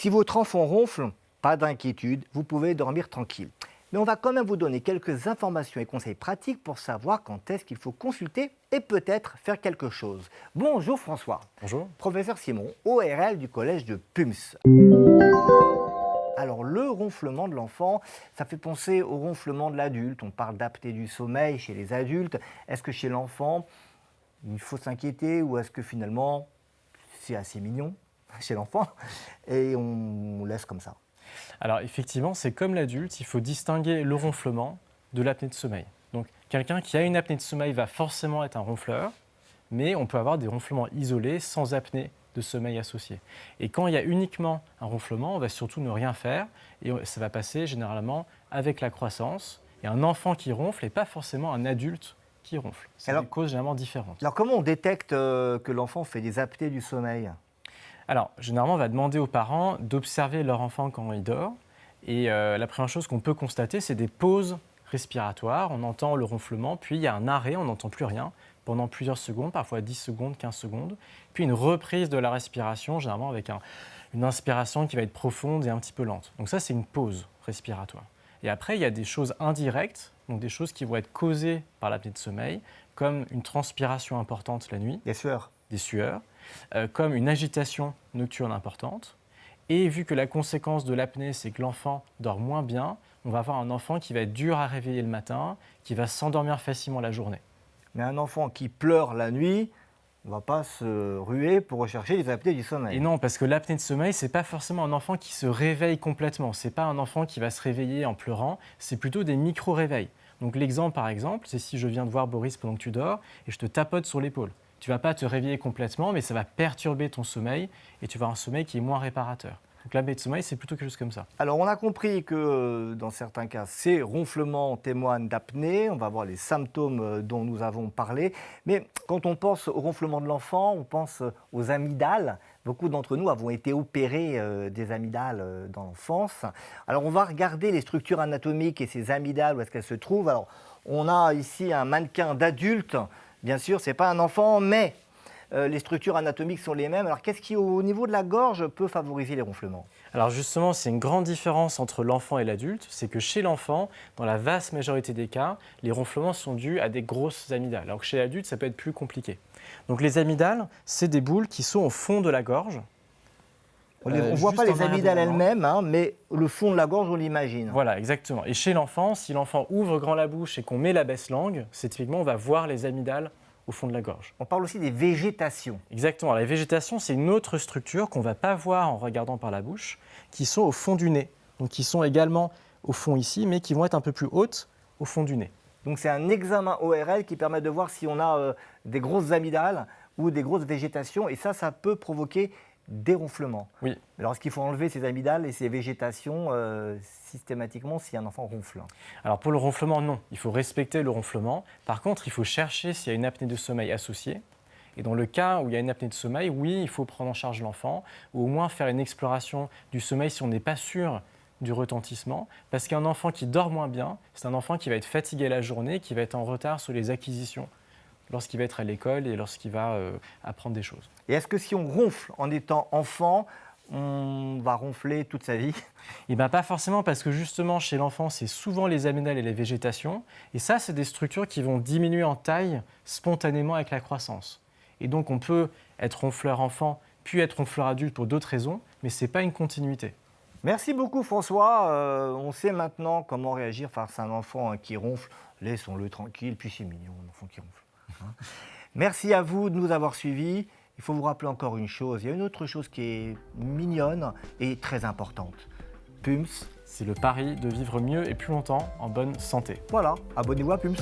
Si votre enfant ronfle, pas d'inquiétude, vous pouvez dormir tranquille. Mais on va quand même vous donner quelques informations et conseils pratiques pour savoir quand est-ce qu'il faut consulter et peut-être faire quelque chose. Bonjour François. Bonjour. Professeur Simon, ORL du collège de Pums. Alors le ronflement de l'enfant, ça fait penser au ronflement de l'adulte. On parle d'apnée du sommeil chez les adultes. Est-ce que chez l'enfant, il faut s'inquiéter ou est-ce que finalement c'est assez mignon chez l'enfant et on laisse comme ça? Alors effectivement, c'est comme l'adulte, il faut distinguer le ronflement de l'apnée de sommeil. Donc quelqu'un qui a une apnée de sommeil va forcément être un ronfleur, mais on peut avoir des ronflements isolés sans apnée de sommeil associée. Et quand il y a uniquement un ronflement, on va surtout ne rien faire et ça va passer généralement avec la croissance. Et un enfant qui ronfle n'est pas forcément un adulte qui ronfle. C'est des causes généralement différentes. Alors comment on détecte que l'enfant fait des apnées du sommeil? Alors, généralement, on va demander aux parents d'observer leur enfant quand il dort. Et la première chose qu'on peut constater, c'est des pauses respiratoires. On entend le ronflement, puis il y a un arrêt, on n'entend plus rien pendant plusieurs secondes, parfois 10 secondes, 15 secondes. Puis une reprise de la respiration, généralement avec une inspiration qui va être profonde et un petit peu lente. Donc ça, c'est une pause respiratoire. Et après, il y a des choses indirectes, donc des choses qui vont être causées par l'apnée de sommeil, comme une transpiration importante la nuit. Des sueurs, comme une agitation nocturne importante. Et vu que la conséquence de l'apnée, c'est que l'enfant dort moins bien, on va avoir un enfant qui va être dur à réveiller le matin, qui va s'endormir facilement la journée. Mais un enfant qui pleure la nuit, on ne va pas se ruer pour rechercher les apnées du sommeil. Et non, parce que l'apnée de sommeil, ce n'est pas forcément un enfant qui se réveille complètement. Ce n'est pas un enfant qui va se réveiller en pleurant, c'est plutôt des micro-réveils. Donc l'exemple, par exemple, c'est si je viens de voir Boris pendant que tu dors et je te tapote sur l'épaule. Tu ne vas pas te réveiller complètement, mais ça va perturber ton sommeil et tu vas avoir un sommeil qui est moins réparateur. Donc l'apnée de sommeil, c'est plutôt quelque chose comme ça. Alors on a compris que dans certains cas, ces ronflements témoignent d'apnée. On va voir les symptômes dont nous avons parlé. Mais quand on pense au ronflement de l'enfant, on pense aux amygdales. Beaucoup d'entre nous avons été opérés des amygdales dans l'enfance. Alors on va regarder les structures anatomiques et ces amygdales, où est-ce qu'elles se trouvent. Alors on a ici un mannequin d'adulte. Bien sûr, ce n'est pas un enfant, mais les structures anatomiques sont les mêmes. Alors, qu'est-ce qui, au niveau de la gorge, peut favoriser les ronflements? Alors justement, c'est une grande différence entre l'enfant et l'adulte. C'est que chez l'enfant, dans la vaste majorité des cas, les ronflements sont dus à des grosses amygdales. Alors que chez l'adulte, ça peut être plus compliqué. Donc les amygdales, c'est des boules qui sont au fond de la gorge. On ne voit pas les amygdales elles-mêmes, hein, mais le fond de la gorge, on l'imagine. Voilà, exactement. Et chez l'enfant, si l'enfant ouvre grand la bouche et qu'on met la baisse-langue, c'est typiquement, on va voir les amygdales au fond de la gorge. On parle aussi des végétations. Exactement. La végétation, c'est une autre structure qu'on ne va pas voir en regardant par la bouche, qui sont au fond du nez. Donc qui sont également au fond ici, mais qui vont être un peu plus hautes au fond du nez. Donc c'est un examen ORL qui permet de voir si on a des grosses amygdales ou des grosses végétations. Et ça peut provoquer des ronflements. Oui. Alors, est-ce qu'il faut enlever ces amygdales et ces végétations systématiquement si un enfant ronfle? Alors pour le ronflement, non. Il faut respecter le ronflement. Par contre, il faut chercher s'il y a une apnée de sommeil associée. Et dans le cas où il y a une apnée de sommeil, oui, il faut prendre en charge l'enfant ou au moins faire une exploration du sommeil si on n'est pas sûr du retentissement. Parce qu'un enfant qui dort moins bien, c'est un enfant qui va être fatigué la journée, qui va être en retard sur les acquisitions lorsqu'il va être à l'école et lorsqu'il va apprendre des choses. Et est-ce que si on ronfle en étant enfant, on va ronfler toute sa vie? Eh bien, pas forcément, parce que justement, chez l'enfant, c'est souvent les amygdales et les végétations. Et ça, c'est des structures qui vont diminuer en taille spontanément avec la croissance. Et donc, on peut être ronfleur enfant, puis être ronfleur adulte pour d'autres raisons, mais ce n'est pas une continuité. Merci beaucoup François. On sait maintenant comment réagir face à un enfant qui ronfle. Laissons-le tranquille, puis c'est mignon, un enfant qui ronfle. Merci à vous de nous avoir suivis. Il faut vous rappeler encore une chose. Il y a une autre chose qui est mignonne et très importante. Pums. C'est le pari de vivre mieux et plus longtemps en bonne santé. Voilà, abonnez-vous à Pums.